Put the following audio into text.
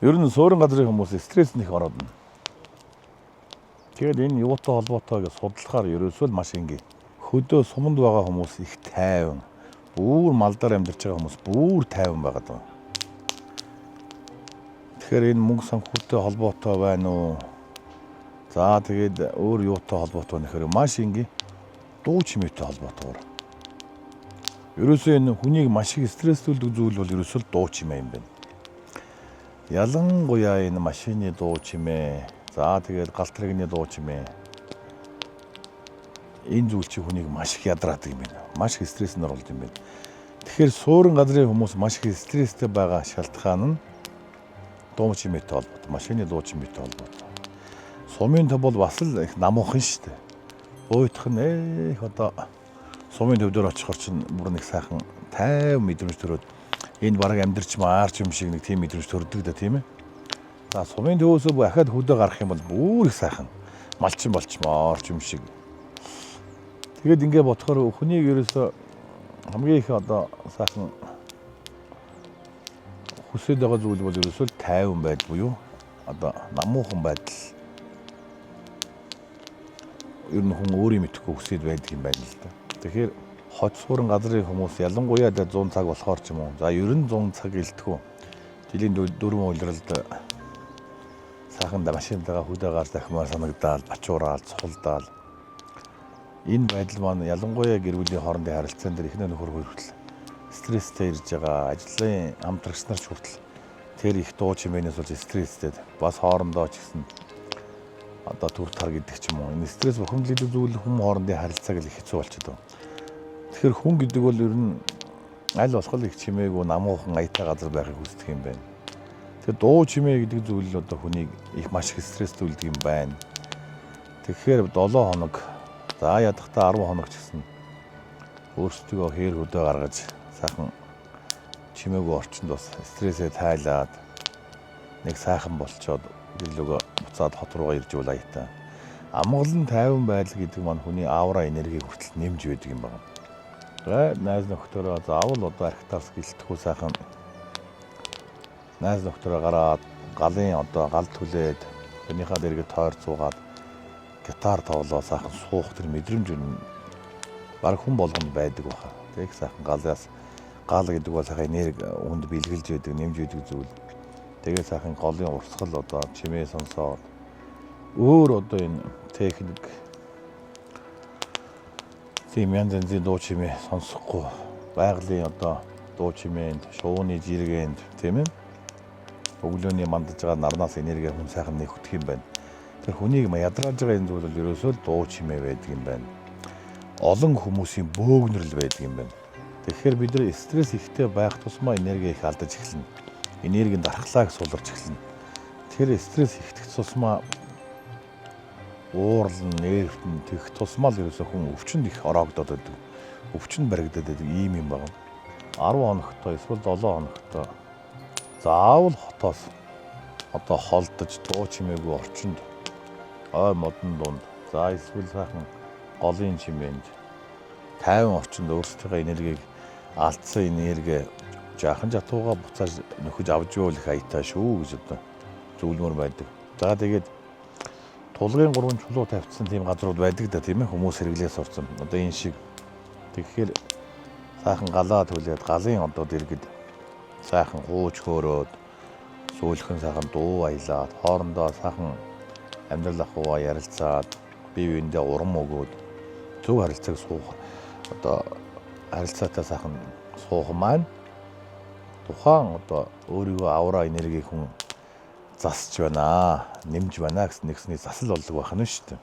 Ер нь суурин газрын хүмүүс стресс нэг ороод байна. Тэгээд энэ юутай холбоотой гэж судлахаар ерөөсөө л маш энгийн. Хөдөө суманд байгаа хүмүүс их тайван. Бүр малдаар амьдарч байгаа хүмүүс бүр тайван байгаад байна. Тэгэхээр энэ мөнгө санхүүтэй холбоотой байна уу? За тэгээд өөр юутай холбоотой нөхөр маш энгийн дуу чимээтэй холбоотойгоор. Ерөөсөө энэ хүнийг маш их стресстүүлдэг зүйл бол ерөөсөө л дуу чимээ юм байна. Ялангуяа энэ машины дуу чимээ, за тэгээд галт тэрэгний дуу чимээ. Энэ зүйл чи хүнийг маш их ядраадаг юм байна. Маш их стрестэнд оруулж юм байна. Тэгэхээр суурин газрын хүмүүс маш их стресстэй байгаа шалтгаан нь дуу чимээтэй холбоотой, машины дуу чимээтэй холбоотой. Сумын төв бол бас л их намуухан шүү дээ. Буйтах нь одоо сумын төвдөр очихор чинь бүр нэг сайхан тайв мэдрэмж төрөөд энэ бараг амьдрч маарч юм шиг нэг тийм мэдрэмж төрдөг да тийм ээ. За сумын төвөөсөө ахаад хөдөө гарах юм бол бүр их сайхан малчин болчмаарч юм шиг. Тэгээд ингээ бодохоор хүнийг ерөөсөө хамгийн их одоо сайхан хүсэж байгаа зүйл бол ерөөсөө тайван байдал буюу одоо намуухан байдал. Ер нь хүн өөрийн мэдхгүй хүсэж байдаг юм байна л да. Тэгэхээр хот суурин газрын хүмүүс ялангуяа 100 цаг болохоор ч юм уу. За 90 цаг илтгэв. Жилийн 4 улиралд сайхан машинтайгаа хөдөөгаар дахимаар санагдаал, бачуураал, цохолдаал. Энэ байдал маань ялангуяа гэр бүлийн хоорондын харилцаан дээр ихнээ нөхөр хүртэл стресстэй ирж байгаа. Ажлын хамтрагч нар ч хүртэл тэр их дуу чимээнээс болж стресстэй. Бас хоорондоо ч гэсэн одоо төр тар гэдэг ч юм уу. Энэ стресс бухимдлын зүйл хүм хоорондын харилцааг л их хэцүү болчиход байна. Тэгэхээр хүн гэдэг бол ер нь аль болох их чимээгүй намуухан аятай газар байхыг хүсдэг юм байна. Тэгэхээр дуу чимээ гэдэг зүйл л одоо хүнийг их маш их стресстүүлдэг юм байна. Тэгэхээр 7 хоног за ядахтаа 10 хоног ч гэсэн өөрсдөө хээр хөдөө гаргаж сайхан чимээгүй орчинд бас стрессээ тайлаад нэг сайхан болчоод гэлөөгөө буцаад хот руугаа ирж бол аятай. Амгалан тайван байдал гэдэг маань хүний аура энергийг хүртэл нэмж байдаг юм байна. Найз нөхдөөрөө заавал одоо архитектурс гэлтэхгүй сайхан найз нөхдөөрөө гараад галын одоо гал түлээд тэрнийхээ дээргээ тойр цуугаад гитар тоглоо сайхан суух тэр мэдрэмж нь баг хүн болгонд байдаг баха. Тэг сайхан галаас гал гэдэг бол сайхан энерги хүнд бэлгэлж байдаг, нэмж байдаг зүйл. Тэгээ сайхан голын урсгал одоо чимээ сонсоод өөр одоо энэ техник тийм янз янзын дуу чимээ сонсохгүй байгалийн одоо дуу чимээнд шууны жиргэнд тийм ээ өглөөний мандаж байгаа нарнаас энерги хүн сайхан нэвхдэг юм байна. Тэр хүнийг ядрааж байгаа энэ зүйл бол ерөөсөө л дуу чимээ байдаг юм байна. Олон хүмүүсийн бөөгнөрл байдаг юм байна. Тэгэхээр бид нар стресс ихтэй байх тусмаа энерги их алдаж эхэлнэ. Энергийн дархлааг суларч эхэлнэ. Тэгэхээр стресс ихтэх тусмаа уурлан нервтэн тех тусмаа л ерөөсөө хүн өвчнөд их ороогдоод байдаг. Өвчнөд баригдаад байдаг ийм юм байна. 10 хоногтой эсвэл 7 хоногтой заавал хотоос одоо холдож дуу чимээгүй орчинд ой модон дунд за эсвэл сайхан голын чимээнд тайван орчинд өөрсдийнхөө энергийг алдсан энерги жаахан жатууга буцааж нөхөж авч ивэл их аятай шүү гэж одоо зөвлөмөр байдаг. За тэгээд тулгын 3 чулуу тавьчихсан тийм газрууд байдаг да тийм ээ хүмүүс хэрэглээ сурцсан. Одоо энэ шиг тэгэхээр сайхан галаа түлээд галын одоо дэргэд сайхан гууч хөөрөөд сүүлхэн сайхан дуу аялаад хоорондоо сайхан амьдрал ахуйгаа ярилцаад бие биендээ урам өгөөд зөв харилцааг суух одоо харилцаатай сайхан суух маань тухайн одоо өөрийгөө аура энергийг хүн засч байна, нэмж байна гэсэн нэгсний засал болдог байх нь шүү дээ.